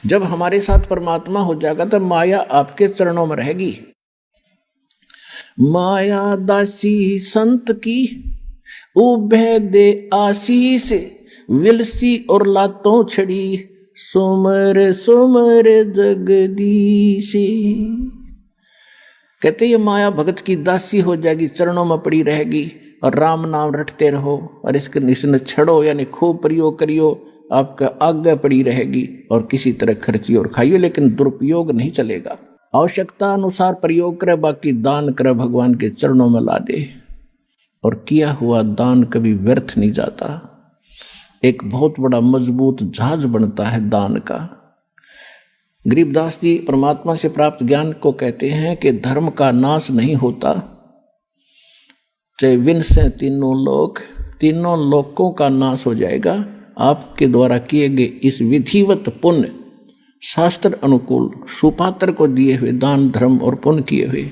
जब हमारे साथ परमात्मा हो जाएगा तब माया आपके चरणों में रहेगी। माया दासी संत की उभय दे आशीष, विलसी और लातों छड़ी, सुमर सुमर जगदीश। कहते ये माया भगत की दासी हो जाएगी, चरणों में पड़ी रहेगी और राम नाम रटते रहो और इसने छड़ो यानी खूब प्रयोग करियो, आपका आगे पड़ी रहेगी और किसी तरह खर्ची और खाइयो, लेकिन दुरुपयोग नहीं चलेगा। आवश्यकता अनुसार प्रयोग करे, बाकी दान करे भगवान के चरणों में ला दे। और किया हुआ दान कभी व्यर्थ नहीं जाता, एक बहुत बड़ा मजबूत जहाज बनता है दान का। गरीबदास जी परमात्मा से प्राप्त ज्ञान को कहते हैं कि धर्म का नाश नहीं होता, चाहे विन से तीनों लोकों का नाश हो जाएगा। आपके द्वारा किए गए इस विधिवत पुण्य, शास्त्र अनुकूल सुपात्र को दिए हुए दान धर्म और पुण्य किए हुए,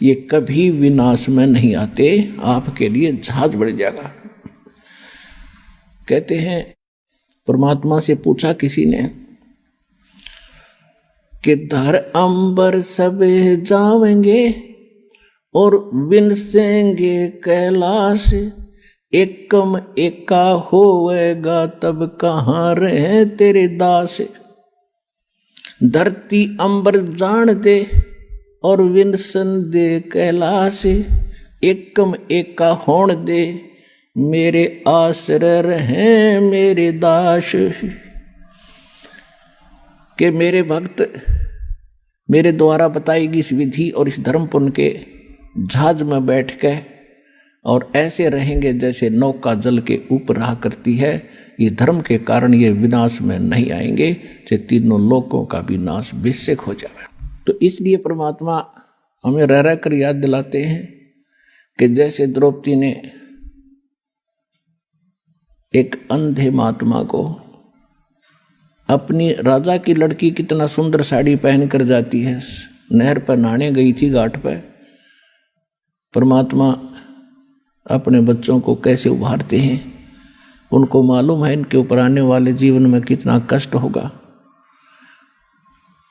ये कभी विनाश में नहीं आते, आपके लिए जहाज बढ़ जाएगा। कहते हैं परमात्मा से पूछा किसी ने कि धर अंबर सब जावेंगे और विनसेंगे कैलाश, एकम एका होवेगा तब कहाँ रहे तेरे दास। धरती अंबर जान दे और विनसन दे कैलाश, एकम एका होण दे मेरे आश्रय रहे मेरे दास। कि मेरे भक्त मेरे द्वारा बताई गई इस विधि और इस धर्म पुण्य के जहाज में बैठ के और ऐसे रहेंगे जैसे नौका जल के ऊपर रहा करती है। ये धर्म के कारण ये विनाश में नहीं आएंगे, चाहे तीनों लोकों का भी नाश बेशक हो जाए। तो इसलिए परमात्मा हमें रह रह कर याद दिलाते हैं कि जैसे द्रौपदी ने एक अंधे महात्मा को, अपनी राजा की लड़की कितना सुंदर साड़ी पहन कर जाती है, नहर पर नहाने गई थी घाट पर, परमात्मा अपने बच्चों को कैसे उभारते हैं। उनको मालूम है इनके ऊपर आने वाले जीवन में कितना कष्ट होगा।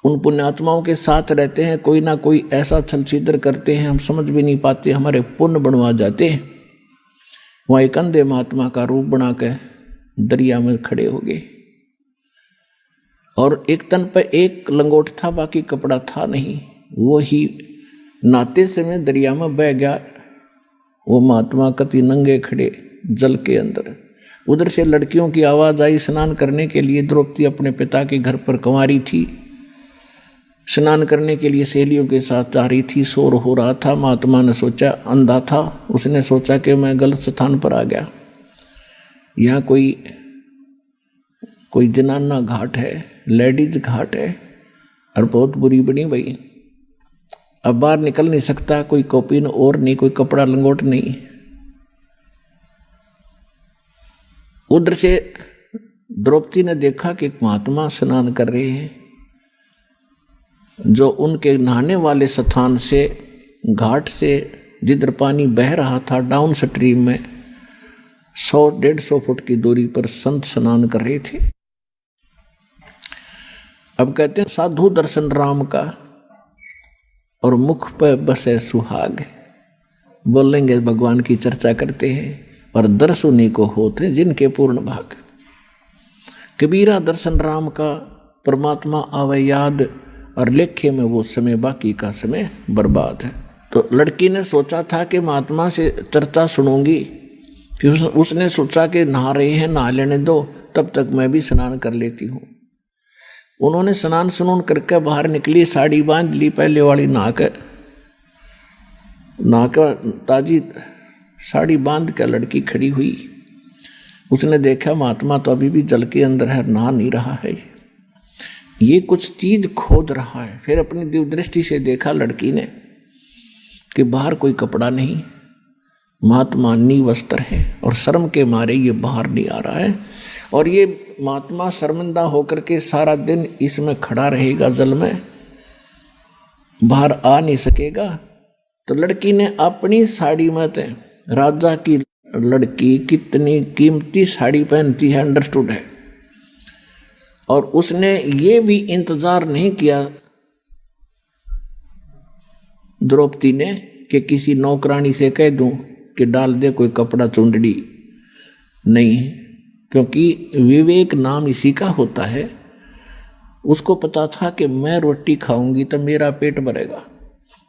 उन पुण्यात्माओं के साथ रहते हैं, कोई ना कोई ऐसा छल छिद्र करते हैं हम समझ भी नहीं पाते, हमारे पुण्य बनवा जाते हैं। वहाँ एक अंधे महात्मा का रूप बना के दरिया में खड़े हो गए और एक तन पर एक लंगोट था, बाकी कपड़ा था नहीं। वो ही नहाते समय दरिया में बह गया। वो महात्मा कति नंगे खड़े जल के अंदर। उधर से लड़कियों की आवाज आई स्नान करने के लिए। द्रौपदी अपने पिता के घर पर कुंवारी थी, स्नान करने के लिए सहेलियों के साथ जा रही थी। शोर हो रहा था। महात्मा ने सोचा, अंधा था, उसने सोचा कि मैं गलत स्थान पर आ गया, यहाँ कोई जनाना घाट है, लेडीज घाट है और बहुत बुरी बनी भाई। अब बाहर निकल नहीं सकता, कोई कॉपिन और नहीं, कोई कपड़ा लंगोट नहीं। उधर से द्रौपदी ने देखा कि महात्मा स्नान कर रहे हैं, जो उनके नहाने वाले स्थान से, घाट से जिधर पानी बह रहा था डाउन स्ट्रीम में 100-150 फुट की दूरी पर संत स्नान कर रहे थे। अब कहते हैं साधु दर्शन राम का और मुख पर बसे सुहाग। बोलेंगे भगवान की चर्चा करते हैं और दर्श उन्हीं को होते जिनके पूर्ण भाग। कबीरा दर्शन राम का, परमात्मा आवे याद और लेखे में वो समय बाकी का समय बर्बाद है। तो लड़की ने सोचा था कि महात्मा से चर्चा सुनूंगी, फिर उसने सोचा कि नहा रहे हैं, नहा लेने दो, तब तक मैं भी स्नान कर लेती हूँ। उन्होंने स्नान सुनून करके बाहर निकली, साड़ी बांध ली पहले वाली, नहाकर ताजी साड़ी बांध कर लड़की खड़ी हुई। उसने देखा महात्मा तो अभी भी जल के अंदर है, नहा नहीं रहा है, ये कुछ चीज खोज रहा है। फिर अपनी दिव्य दृष्टि से देखा लड़की ने कि बाहर कोई कपड़ा नहीं, महात्मा निवस्त्र है और शर्म के मारे ये बाहर नहीं आ रहा है। और ये महात्मा शर्मिंदा होकर के सारा दिन इसमें खड़ा रहेगा, जल में बाहर आ नहीं सकेगा। तो लड़की ने अपनी साड़ी में, राजा की लड़की कितनी कीमती साड़ी पहनती है, अंडरस्टूड है, और उसने ये भी इंतजार नहीं किया द्रौपदी ने कि किसी नौकरानी से कह दूं कि डाल दे कोई कपड़ा चुंदड़ी, नहीं, क्योंकि विवेक नाम इसी का होता है। उसको पता था कि मैं रोटी खाऊंगी तो मेरा पेट भरेगा,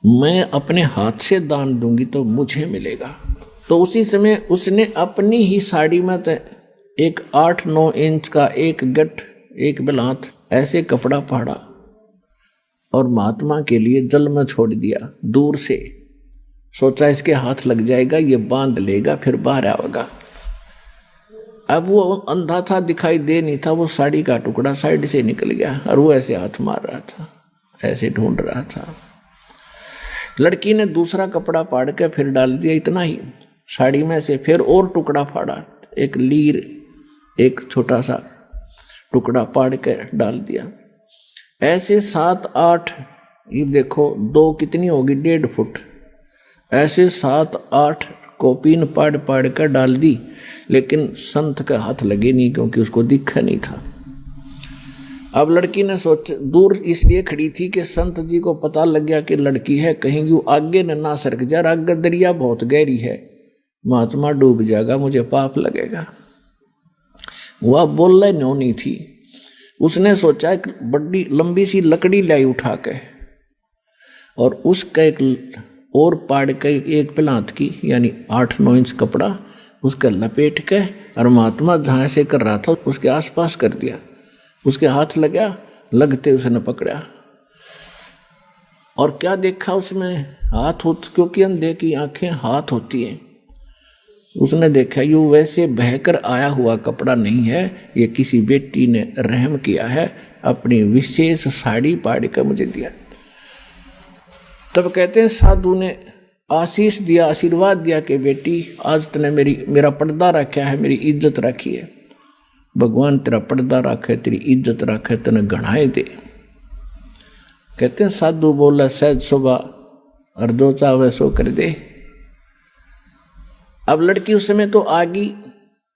मैं अपने हाथ से दान दूंगी तो मुझे मिलेगा। तो उसी समय उसने अपनी ही साड़ी में एक 8-9 इंच का एक गठ, एक बिलात ऐसे कपड़ा फाड़ा और महात्मा के लिए जल में छोड़ दिया दूर से। सोचा इसके हाथ लग जाएगा, ये बांध लेगा, फिर बाहर आएगा। अब वो अंधा था, दिखाई दे नहीं था, वो साड़ी का टुकड़ा साइड से निकल गया और वो ऐसे हाथ मार रहा था, ऐसे ढूंढ रहा था। लड़की ने दूसरा कपड़ा फाड़ के फिर डाल दिया, इतना ही साड़ी में से फिर और टुकड़ा फाड़ा, एक लीर, एक छोटा सा टुकड़ा फाड़ के डाल दिया। ऐसे 7-8, ये देखो 2 कितनी होगी, 1.5 फुट, ऐसे 7-8 कॉपीन पाड़ पाड़ कर डाल दी, लेकिन संत का हाथ लगे नहीं क्योंकि उसको दिखा नहीं था। अब लड़की ने सोच, दूर इसलिए खड़ी थी कि संत जी को पता लग गया कि लड़की है, कहीं यूं आगे ना सरक जा, आगे दरिया बहुत गहरी है, महात्मा डूब जाएगा, मुझे पाप लगेगा। वह बोलने न्यों नहीं थी। उसने सोचा एक बड़ी लंबी सी लकड़ी लाई उठा के और उसका एक और पाड़ के एक पिलांत की, यानी 8-9 इंच कपड़ा उसका लपेट के और महात्मा जहाँ से कर रहा था उसके आसपास कर दिया। उसके हाथ लगा, लगते उसने पकड़ा और क्या देखा उसमें, हाथ हो, क्योंकि अंधे की आंखें हाथ होती हैं। उसने देखा यूं वैसे बहकर आया हुआ कपड़ा नहीं है, ये किसी बेटी ने रहम किया है, अपनी विशेष साड़ी पाड़ कर मुझे दिया। तब कहते हैं साधु ने आशीष दिया, आशीर्वाद दिया कि बेटी आज तूने मेरा पर्दा रखा है, मेरी इज्जत रखी है, भगवान तेरा पर्दा रखे, तेरी इज्जत रखे, तूने गढ़ाए दे। कहते हैं साधु बोला सहज सुबह और जो चाहे सो कर दे। अब लड़की उस समय तो आ गई,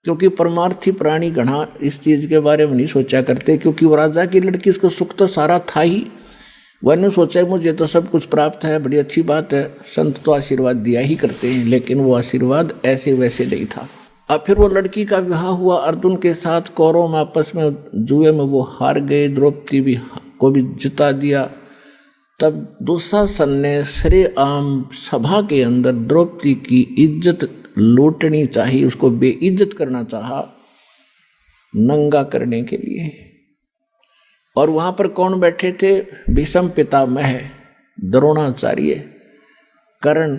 क्योंकि परमार्थी प्राणी गढ़ा इस चीज के बारे में नहीं सोचा करते, क्योंकि वो राजा की लड़की, उसको सुख तो सारा था ही, वह नहीं सोचा मुझे तो सब कुछ प्राप्त है, बड़ी अच्छी बात है, संत तो आशीर्वाद दिया ही करते हैं, लेकिन वो आशीर्वाद ऐसे वैसे नहीं था। अब फिर वो लड़की का विवाह हुआ अर्जुन के साथ, कौरव में आपस में जुए में वो हार गए, द्रौपदी भी को भी जिता दिया। तब दुशासन ने सरेआम सभा के अंदर द्रौपदी की इज्जत लूटनी चाहिए, उसको बेइज्जत करना चाहा, नंगा करने के लिए। और वहां पर कौन बैठे थे, भीष्म पितामह, द्रोणाचार्य, कर्ण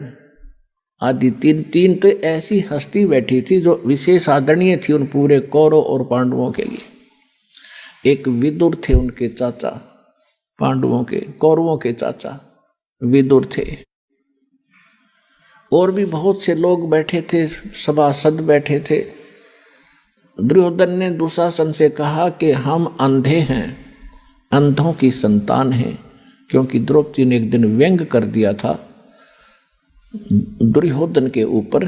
आदि तीन तो ऐसी हस्ती बैठी थी जो विशेष आदरणीय थी उन पूरे कौरव और पांडवों के लिए। एक विदुर थे उनके चाचा, पांडवों के, कौरवों के चाचा विदुर थे, और भी बहुत से लोग बैठे थे, सभासद बैठे थे। दुर्योधन ने दुशासन से कहा कि हम अंधे हैं, अंधों की संतान हैं, क्योंकि द्रौपदी ने एक दिन व्यंग कर दिया था दुर्योधन के ऊपर।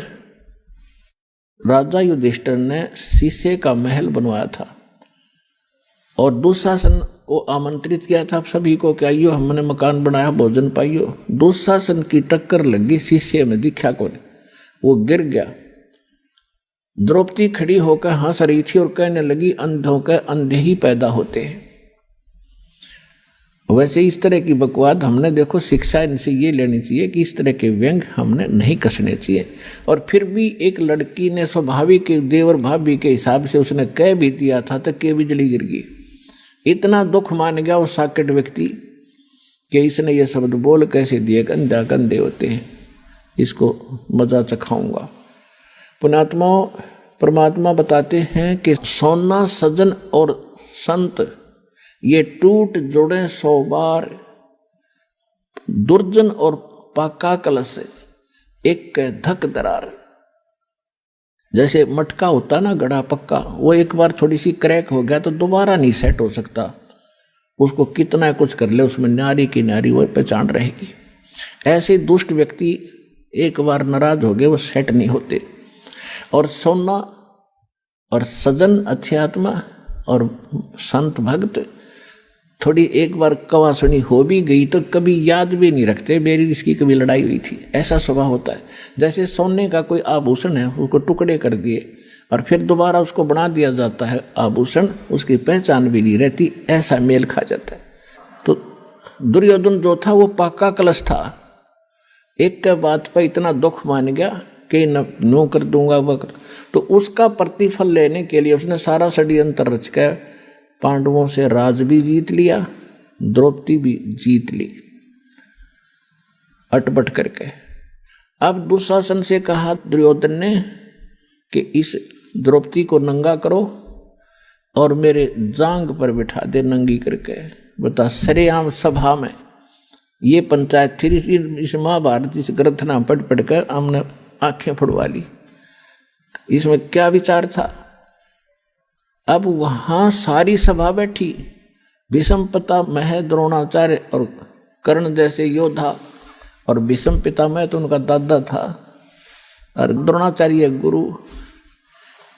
राजा युधिष्ठिर ने शीशे का महल बनवाया था और दुशासन को आमंत्रित किया था सभी को कि आइयो हमने मकान बनाया, भोजन पाइयो। दुशासन की टक्कर लगी, शीशे में दिखा कौन, वो गिर गया। द्रौपदी खड़ी होकर हंस रही थी और कहने लगी अंधों के अंधे ही पैदा होते हैं। वैसे इस तरह की बकवाद हमने देखो शिक्षा इनसे ये लेनी चाहिए कि इस तरह के व्यंग हमने नहीं कसने चाहिए। और फिर भी एक लड़की ने स्वाभाविक देवर भाभी के हिसाब से उसने कह भी दिया था तो के बिजली गिर गई। इतना दुख मान गया वो साकेट व्यक्ति कि इसने ये शब्द बोल कैसे दिए, गंदा गंदे होते हैं, इसको मजा चखाऊंगा। पुण्यात्मा परमात्मा बताते हैं कि सोना सजन और संत ये टूट जुड़े 100 बार, दुर्जन और पाका कलश एक धक दरार। जैसे मटका होता ना गड़ा पक्का, वो एक बार थोड़ी सी क्रैक हो गया तो दोबारा नहीं सेट हो सकता, उसको कितना कुछ कर ले उसमें नारी की नारी वो पहचान रहेगी। ऐसे दुष्ट व्यक्ति एक बार नाराज हो गए वो सेट नहीं होते। और सोना और सजन अच्छी आत्मा और संत भक्त थोड़ी एक बार कवा सुनी हो भी गई तो कभी याद भी नहीं रखते मेरी इसकी कभी लड़ाई हुई थी। ऐसा स्वभाव होता है। जैसे सोने का कोई आभूषण है, उसको टुकड़े कर दिए और फिर दोबारा उसको बना दिया जाता है आभूषण, उसकी पहचान भी नहीं रहती, ऐसा मेल खा जाता है। तो दुर्योधन जो था वो पक्का कलश था, एक के बात पर इतना दुख मान गया कि नो कर दूंगा वह। तो उसका प्रतिफल लेने के लिए उसने सारा षड्यंत्र रच कर पांडवों से राज भी जीत लिया, द्रौपदी भी जीत ली अटपट करके। अब दुशासन से कहा दुर्योधन ने कि इस द्रौपदी को नंगा करो और मेरे जांग पर बिठा दे नंगी करके। बता, सरेआम सभा में ये पंचायत थी। इस महाभारत इस ग्रंथ नाम पढ़ पढ़ कर हमने आंखें फुड़वा ली। इसमें क्या विचार था? अब वहां सारी सभा बैठी, भीष्म पितामह, द्रोणाचार्य और कर्ण जैसे योद्धा, और भीष्म पितामह तो उनका दादा था, और द्रोणाचार्य गुरु,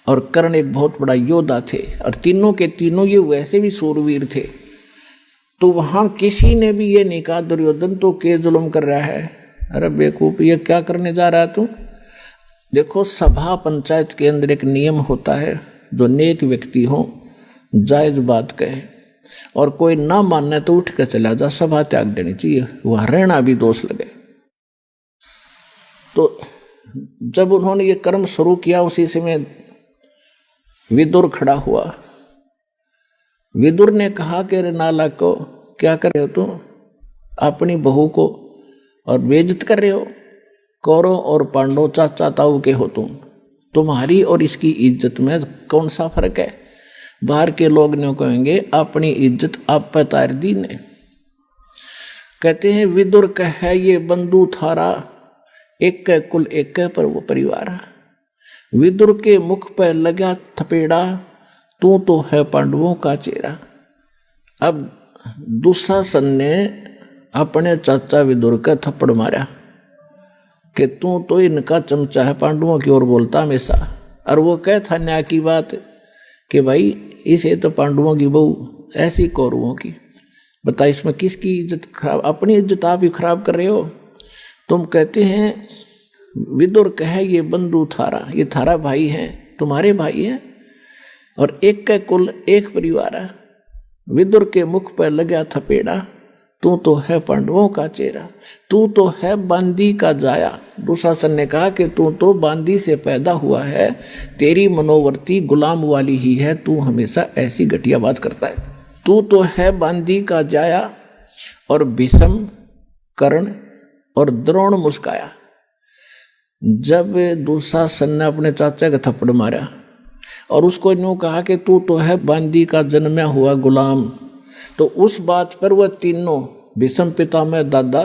और कर्ण एक बहुत बड़ा योद्धा थे, और तीनों के तीनों ये वैसे भी सूरवीर थे। तो वहां किसी ने भी ये नहीं कहा दुर्योधन तो के जुल्म कर रहा है, अरे बेवकूफ ये क्या करने जा रहा है तू। देखो, सभा पंचायत के अंदर एक नियम होता है, जो नेक व्यक्ति हो जायज बात कहे, और कोई ना मानने तो उठ कर चला जा, सभा त्याग देनी चाहिए, वहां रहना भी दोष लगे। तो जब उन्होंने ये कर्म शुरू किया उसी समय विदुर खड़ा हुआ। विदुर ने कहा कि रे नालायक को क्या कर रहे हो तुम, अपनी बहू को और बेइज्जत कर रहे हो। कौरव और पांडव चाचा ताऊ के हो तुम, तुम्हारी और इसकी इज्जत में कौन सा फर्क है। बाहर के लोग ने कहेंगे अपनी इज्जत आप पर तार दी ने। कहते हैं विदुर कहे ये बंधु थारा, एक के कुल एक के पर वो परिवार। विदुर के मुख पर लगा थपेड़ा, तू तो है पांडवों का चेहरा। अब दुशासन ने अपने चाचा विदुर का थप्पड़ मारा कि तू तो इनका चमचा है, पांडवों की ओर बोलता हमेशा। और वो कह था न्याय की बात कि भाई इसे तो पांडवों की बहू, ऐसी कौरवों की। बता, इसमें किसकी इज्जत खराब, अपनी इज्जत आप ही खराब कर रहे हो। तुम कहते हैं विदुर कहे ये बंधु थारा, ये थारा भाई है, तुम्हारे भाई है, और एक का कुल एक परिवार है। विदुर के मुख पर लगा थपेड़ा, तू तो है पांडवों का चेहरा, तू तो है बांदी का जाया। दुशासन ने कहा कि तू तो बांदी से पैदा हुआ है, तेरी मनोवर्ती गुलाम वाली ही है, तू हमेशा ऐसी घटिया बात करता है। तू तो है बांदी का जाया। और भीष्म, कर्ण और द्रोण मुस्काया। जब दुशासन ने अपने चाचा का थप्पड़ मारा और उसको यूं कहा कि तू तो है बांदी का जन्मा हुआ गुलाम, तो उस बात पर वह तीनों, भीष्म पितामह दादा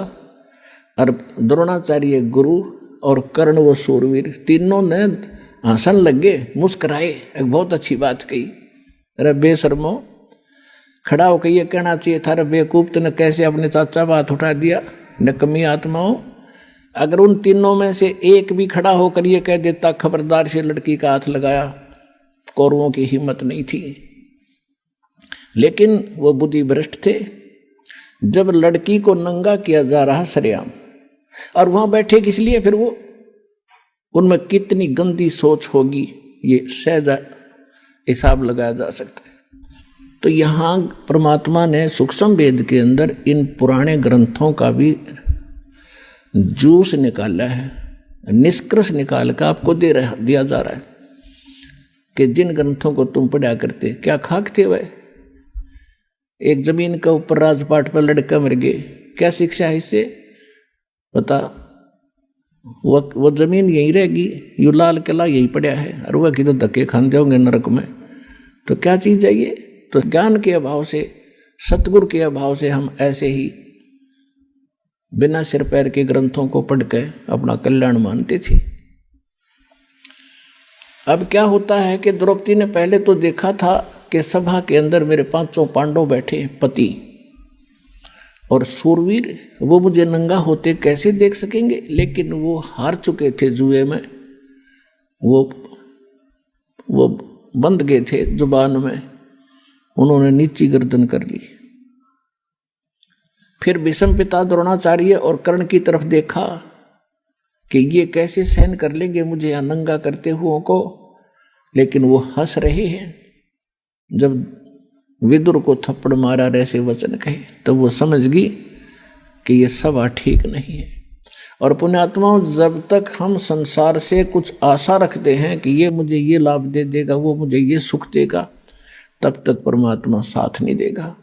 और द्रोणाचार्य गुरु और कर्ण वो सूरवीर, तीनों ने हंसन लगे, मुस्कुराए, एक बहुत अच्छी बात कही। अरे बेशर्मो, खड़ा होकर ये कहना चाहिए था, अरे बेवकूफ तूने कैसे अपने चाचा पर हाथ उठा दिया, नकमी आत्माओं। अगर उन तीनों में से एक भी खड़ा होकर ये कह देता खबरदार से लड़की का हाथ लगाया, कौरवों की हिम्मत नहीं थी। लेकिन वो बुद्धि भ्रष्ट थे। जब लड़की को नंगा किया जा रहा सरेआम, और वहां बैठे किस लिए, फिर वो उनमें कितनी गंदी सोच होगी ये सहज हिसाब लगाया जा सकता है। तो यहाँ परमात्मा ने सूक्ष्म वेद के अंदर इन पुराने ग्रंथों का भी जूस निकाला है, निष्कर्ष निकाल कर आपको दिया जा रहा है कि जिन ग्रंथों को तुम पढ़ा करते, क्या खाक थे वह। एक जमीन के ऊपर राजपाट पर लड़का मर गए, क्या शिक्षा है इससे, बता। वो जमीन यहीं रहेगी, यू लाल किला यहीं पड़ा है, और वह किधर धक्के खान जाओगे नरक में। तो क्या चीज है ये। तो ज्ञान के अभाव से, सतगुरु के अभाव से हम ऐसे ही बिना सिर पैर के ग्रंथों को पढ़कर अपना कल्याण मानते थे। अब क्या होता है कि द्रौपदी ने पहले तो देखा था कि सभा के अंदर मेरे 500 पांडव बैठे, पति और सूरवीर, वो मुझे नंगा होते कैसे देख सकेंगे। लेकिन वो हार चुके थे जुए में, वो बंध गए थे जुबान में उन्होंने नीची गर्दन कर ली। फिर भीष्म पिता द्रोणाचार्य और कर्ण की तरफ देखा कि ये कैसे सहन कर लेंगे मुझे यहाँ नंगा करते हुओं को, लेकिन वो हंस रहे हैं। जब विदुर को थप्पड़ मारा ऐसे वचन कहे तो वो समझ गई कि ये सभा ठीक नहीं है। और पुण्यात्माओं, जब तक हम संसार से कुछ आशा रखते हैं कि ये मुझे ये लाभ दे देगा, वो मुझे ये सुख देगा, तब तक परमात्मा साथ नहीं देगा।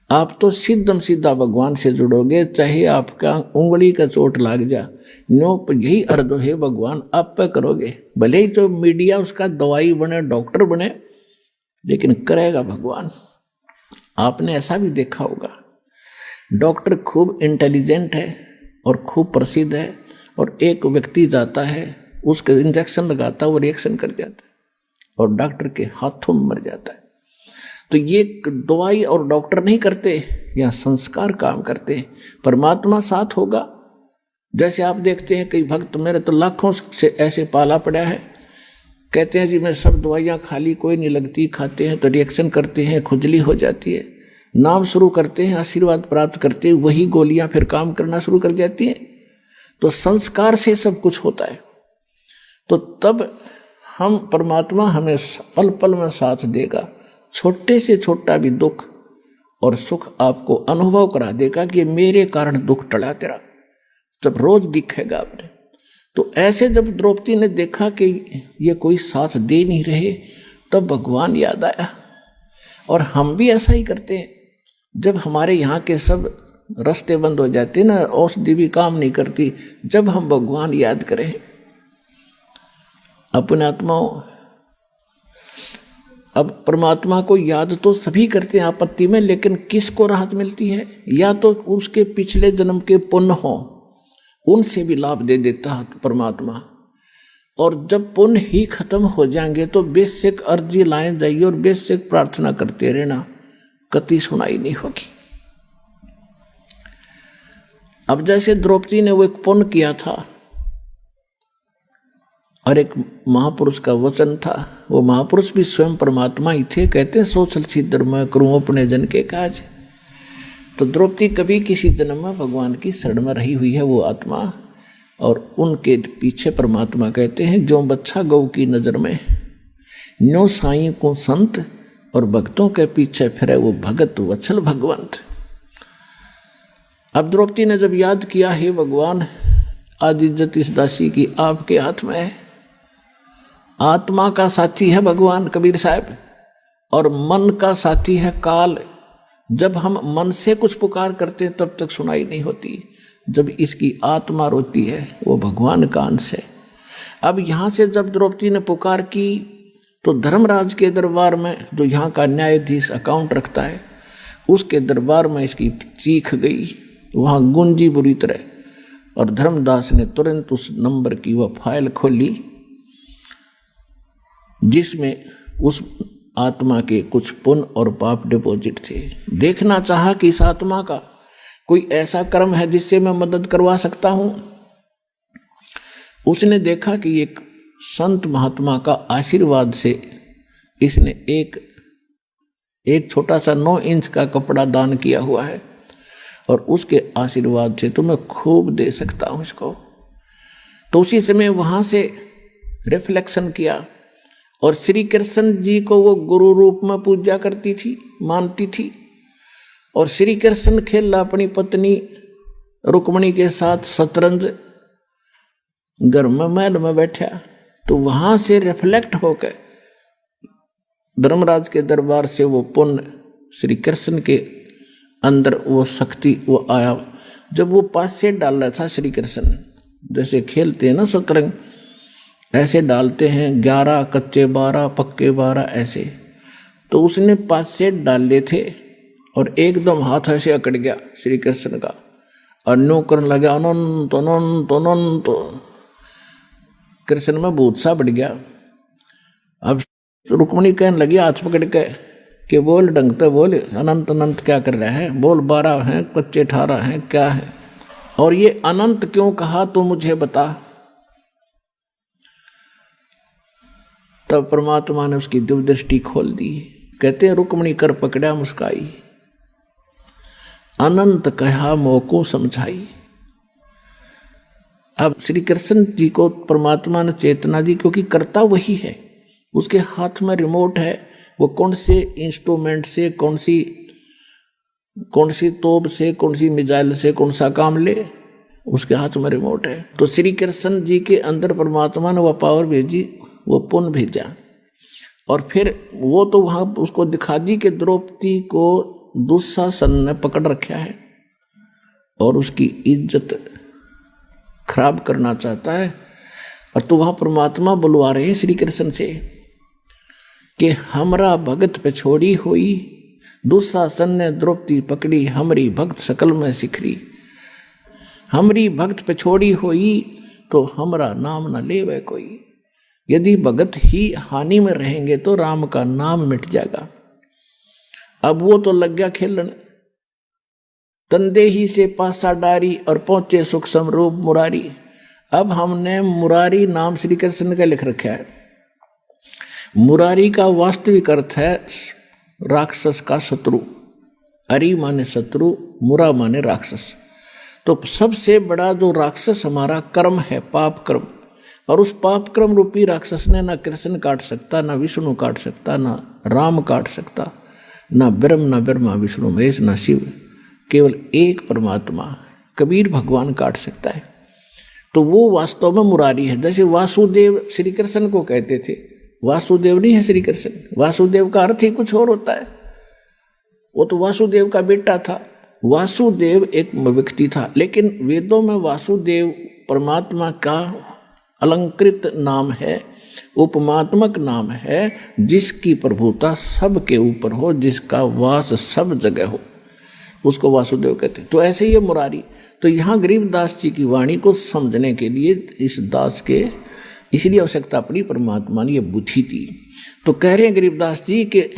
आप तो सीधम सीधा भगवान से जुड़ोगे, चाहे आपका उंगली का चोट लाग जा, नो यही अर्थ है भगवान आप पे करोगे। भले ही तो मीडिया उसका दवाई बने, डॉक्टर बने, लेकिन करेगा भगवान। आपने ऐसा भी देखा होगा, डॉक्टर खूब इंटेलिजेंट है और खूब प्रसिद्ध है, और एक व्यक्ति जाता है, उसके इंजेक्शन लगाता है, वो रिएक्शन कर जाता है और डॉक्टर के हाथों में मर जाता है। तो ये दवाई और डॉक्टर नहीं करते, या संस्कार काम करते हैं। परमात्मा साथ होगा। जैसे आप देखते हैं कई भक्त, मेरे तो लाखों से ऐसे पाला पड़ा है, कहते हैं जी मैं सब दवाइयाँ खा ली, कोई नहीं लगती, खाते हैं तो रिएक्शन करते हैं, खुजली हो जाती है, नाम शुरू करते हैं, आशीर्वाद प्राप्त करते हैं, वही गोलियां फिर काम करना शुरू कर जाती हैं। तो संस्कार से सब कुछ होता है। तो तब हम परमात्मा हमें पल पल में साथ देगा। छोटे से छोटा भी दुख और सुख आपको अनुभव करा देगा कि मेरे कारण दुख टला तेरा, तब रोज दिखेगा आपने। तो ऐसे जब द्रौपदी ने देखा कि ये कोई साथ दे नहीं रहे, तब भगवान याद आया। और हम भी ऐसा ही करते हैं, जब हमारे यहाँ के सब रास्ते बंद हो जाते ना, औषधि भी काम नहीं करती, जब हम भगवान याद करें। अपने आत्माओं, अब परमात्मा को याद तो सभी करते हैं आपत्ति में, लेकिन किसको राहत मिलती है? या तो उसके पिछले जन्म के पुण्य हो, उनसे भी लाभ दे देता है परमात्मा। और जब पुण्य ही खत्म हो जाएंगे तो बेशक अर्जी लाए जाइए और बेशक प्रार्थना करते रहना, कति सुनाई नहीं होगी। अब जैसे द्रौपदी ने वो एक पुण्य किया था और एक महापुरुष का वचन था, वो महापुरुष भी स्वयं परमात्मा ही थे। कहते हैं सोचल छिद्र मैं करूं अपने जन के काज। तो द्रौपदी कभी किसी जन्म में भगवान की शरण में रही हुई है वो आत्मा, और उनके पीछे परमात्मा कहते हैं जो बच्चा गौ की नजर में, न्यो साईं को संत, और भक्तों के पीछे फिरे वो भगत वत्सल भगवंत। अब द्रौपदी ने जब याद किया, हे भगवान आज इज्जत इस दासी की आपके हाथ में है। आत्मा का साथी है भगवान कबीर साहब, और मन का साथी है काल। जब हम मन से कुछ पुकार करते हैं तब तक सुनाई नहीं होती, जब इसकी आत्मा रोती है वो भगवान का अंश है। अब यहाँ से जब द्रौपदी ने पुकार की तो धर्मराज के दरबार में, जो यहाँ का न्यायाधीश अकाउंट रखता है, उसके दरबार में इसकी चीख गई, वहाँ गुंजी बुरी तरह। और धर्मदास ने तुरंत उस नंबर की वह फाइल खोली जिसमें उस आत्मा के कुछ पुण्य और पाप डिपॉजिट थे। देखना चाहा कि इस आत्मा का कोई ऐसा कर्म है जिससे मैं मदद करवा सकता हूं। उसने देखा कि एक संत महात्मा का आशीर्वाद से इसने एक छोटा सा 9 इंच का कपड़ा दान किया हुआ है, और उसके आशीर्वाद से तो मैं खूब दे सकता हूं इसको। तो उसी समय वहां से रिफ्लेक्शन किया, और श्री कृष्ण जी को वो गुरु रूप में पूजा करती थी, मानती थी। और श्री कृष्ण खेला अपनी पत्नी रुक्मणी के साथ शतरंज, घर में महल में बैठा। तो वहां से रिफ्लेक्ट होकर धर्मराज के दरबार से वो पुण्य श्री कृष्ण के अंदर वो शक्ति वो आया। जब वो पास से डाल रहा था श्री कृष्ण, जैसे खेलते हैं ना शतरंज, ऐसे डालते हैं 11 कच्चे 12 पक्के 12 ऐसे, तो उसने पास से डाले थे और एकदम हाथ ऐसे अकड़ गया श्री कृष्ण का, और नो करने लगा अनंत अनंत अनंत। कृष्ण में भूत सा बढ़ गया। अब रुक्मणी कहने लगी हाथ पकड़ के कि बोल ढंग से बोल, अनंत अनंत क्या कर रहा है, बोल 12 हैं कच्चे 18 हैं क्या है, और ये अनंत क्यों कहा तो मुझे बता। तब परमात्मा ने उसकी दिव्य दृष्टि खोल दी। कहते हैं रुक्मणी कर पकड़ा मुस्काई, अनंत कहा मोको समझाई। अब श्री कृष्ण जी को परमात्मा ने चेतना दी, क्योंकि करता वही है, उसके हाथ में रिमोट है। वो कौन से इंस्ट्रूमेंट से, कौन सी तोप से, कौन सी मिसाइल से कौन सा काम ले, उसके हाथ में रिमोट है। तो श्री कृष्ण जी के अंदर परमात्मा ने वह पावर भेजी, वो पुण्य भेजा, और फिर वो तो वहां उसको दिखा दी कि द्रौपदी को दुशासन ने पकड़ रखा है और उसकी इज्जत खराब करना चाहता है। और तो वहां परमात्मा बुलवा रहे हैं श्री कृष्ण से कि हमरा भगत पे छोड़ी हुई, दुशासन ने द्रौपदी पकड़ी, हमरी भक्त सकल में सिखरी। हमरी भक्त पे छोड़ी हुई तो हमरा नाम न लेवे कोई। यदि भगत ही हानि में रहेंगे तो राम का नाम मिट जाएगा। अब वो तो लग गया खेलन, तंदे ही से पासा डारी और पहुंचे सुख समरूप मुरारी। अब हमने मुरारी नाम श्री कृष्ण का लिख रखा है। मुरारी का वास्तविक अर्थ है राक्षस का शत्रु। अरि माने शत्रु, मुरा माने राक्षस। तो सबसे बड़ा जो राक्षस हमारा कर्म है, पाप कर्म, और उस पाप कर्म रूपी राक्षस ने ना कृष्ण काट सकता, ना विष्णु काट सकता, ना राम काट सकता, ना ब्रह्मा विष्णु महेश, ना शिव, केवल एक परमात्मा कबीर भगवान काट सकता है। तो वो वास्तव में मुरारी है। जैसे वासुदेव श्री कृष्ण को कहते थे, वासुदेव नहीं है श्री कृष्ण, वासुदेव का अर्थ ही कुछ और होता है। वो तो वासुदेव का बेटा था। वासुदेव एक व्यक्ति था, लेकिन वेदों में वासुदेव परमात्मा का अलंकृत नाम है, उपमात्मक नाम है, जिसकी प्रभुता सबके ऊपर हो, जिसका वास सब जगह हो, उसको वासुदेव कहते हैं। तो ऐसे ही है मुरारी। तो यहाँ गरीबदास जी की वाणी को समझने के लिए इस दास के इसलिए आवश्यकता पड़ी, परमात्मा ने ये बुद्धि दी। तो कह रहे हैं गरीबदास जी के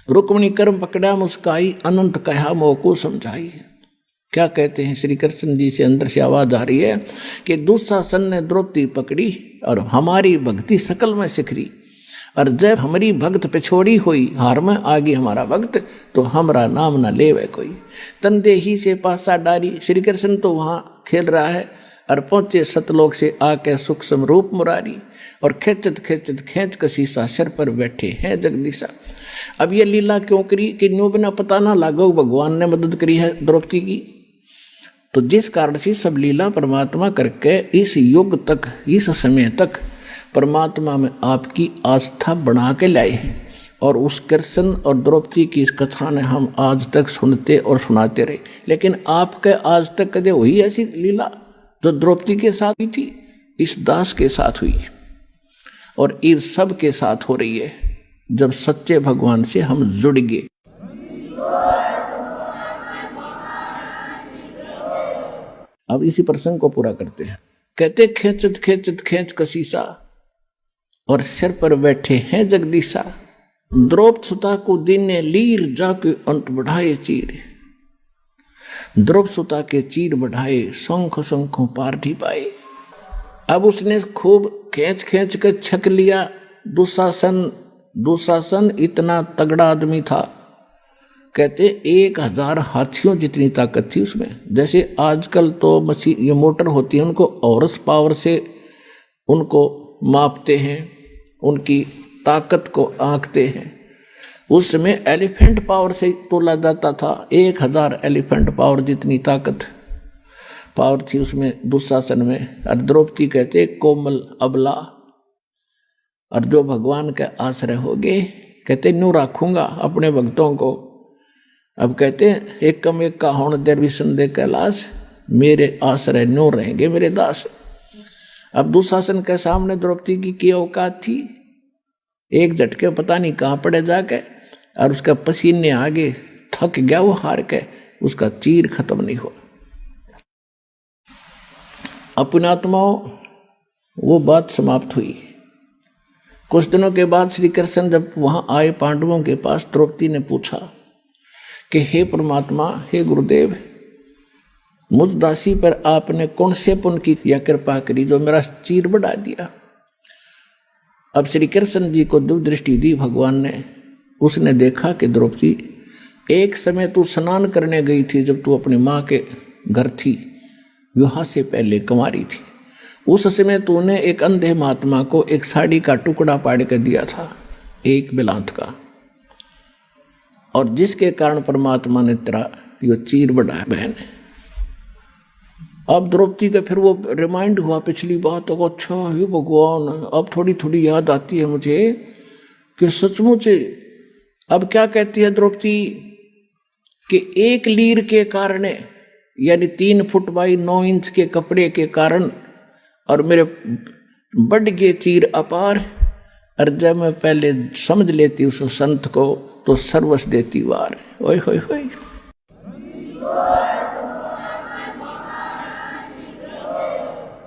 रुक्मणी कर्म पकड़ा मुस्काई, अनंत कहा मोको समझाई। क्या कहते हैं श्री कृष्ण जी से अंदर से आवाज आ रही है कि दुशासन ने द्रौपदी पकड़ी और हमारी भक्ति सकल में सिखरी। और जब हमारी भक्त पे छोड़ी हुई, हार में आगे हमारा भक्त, तो हमारा नाम न लेवे कोई। तंदे ही से पासा डारी। श्री कृष्ण तो वहां खेल रहा है और पहुंचे सतलोक से आके सुख समरूप मुरारी। और खेच कसीसा सर पर बैठे हैं जगदीशा। अब ये लीला क्यों करी कि न्यू बिना पता ना लागो भगवान ने मदद करी है द्रौपदी की। तो जिस कारण से सब लीला परमात्मा करके इस युग तक, इस समय तक परमात्मा में आपकी आस्था बना के लाए हैं। और उस कृष्ण और द्रौपदी की इस कथा ने हम आज तक सुनते और सुनाते रहे। लेकिन आपके आज तक कदे हुई ऐसी लीला जो द्रौपदी के साथ हुई थी, इस दास के साथ हुई और इस सब के साथ हो रही है, जब सच्चे भगवान से हम जुड़ गए। अब इसी प्रसंग को पूरा करते हैं। कहते खेच कसीसा और सिर पर बैठे हैं जगदीशा। द्रौपद सुता को दिन ने लीर जाके अंत बढ़ाए चीर। द्रौपद सुता के चीर बढ़ाए, शंखों पार ढी पाए। अब उसने खूब खींच कर छक लिया। दुशासन इतना तगड़ा आदमी था, कहते 1000 हाथियों जितनी ताकत थी उसमें। जैसे आजकल तो मशीन, ये मोटर होती है, उनको हॉर्स पावर से उनको मापते हैं, उनकी ताकत को आंकते हैं। उस समय एलिफेंट पावर से तोला जाता था। 1000 एलिफेंट पावर जितनी ताकत पावर थी उसमें दुशासन में। और द्रौपदी कहते कोमल अबला, और जो भगवान का आश्रय हो गए, कहते न्यू रखूंगा अपने भक्तों को। अब कहते हैं एक कम एक का होण देर विष्णु दे कैलाश, मेरे आश्रय न्यू रहेंगे मेरे दास। अब दुशासन के सामने द्रौपदी की क्या औकात थी। एक झटके पता नहीं कहाँ पड़े जाके, और उसका पसीने आगे थक गया वो हार के, उसका चीर खत्म नहीं हुआ। अपनी आत्माओं वो बात समाप्त हुई। कुछ दिनों के बाद श्री कृष्ण जब वहां आए पांडवों के पास, द्रौपदी ने पूछा कि हे परमात्मा, हे गुरुदेव, मुझ दासी पर आपने कौन से पुण्य की या कृपा करी जो मेरा चीर बढ़ा दिया। अब श्री कृष्ण जी को दिव्य दृष्टि दी भगवान ने उसने देखा कि द्रौपदी, एक समय तू स्नान करने गई थी जब तू अपनी माँ के घर थी, विवाह से पहले कुंवारी थी। उस समय तूने एक अंधे महात्मा को एक साड़ी का टुकड़ा पाड़ के दिया था, एक बिलांत का, और जिसके कारण परमात्मा ने तेरा यो चीर बढ़ाया बहन। अब द्रौपदी का फिर वो रिमाइंड हुआ पिछली बात, तो अच्छा हे भगवान, अब थोड़ी थोड़ी याद आती है मुझे कि सचमुच अब क्या कहती है द्रौपदी कि एक लीर के कारण, यानी 3 फुट बाई 9 इंच के कपड़े के कारण, और मेरे बढ़ गए चीर अपार, और जब मैं पहले समझ लेती उस संत को तो सर्वस देती वार। ओए होए होए।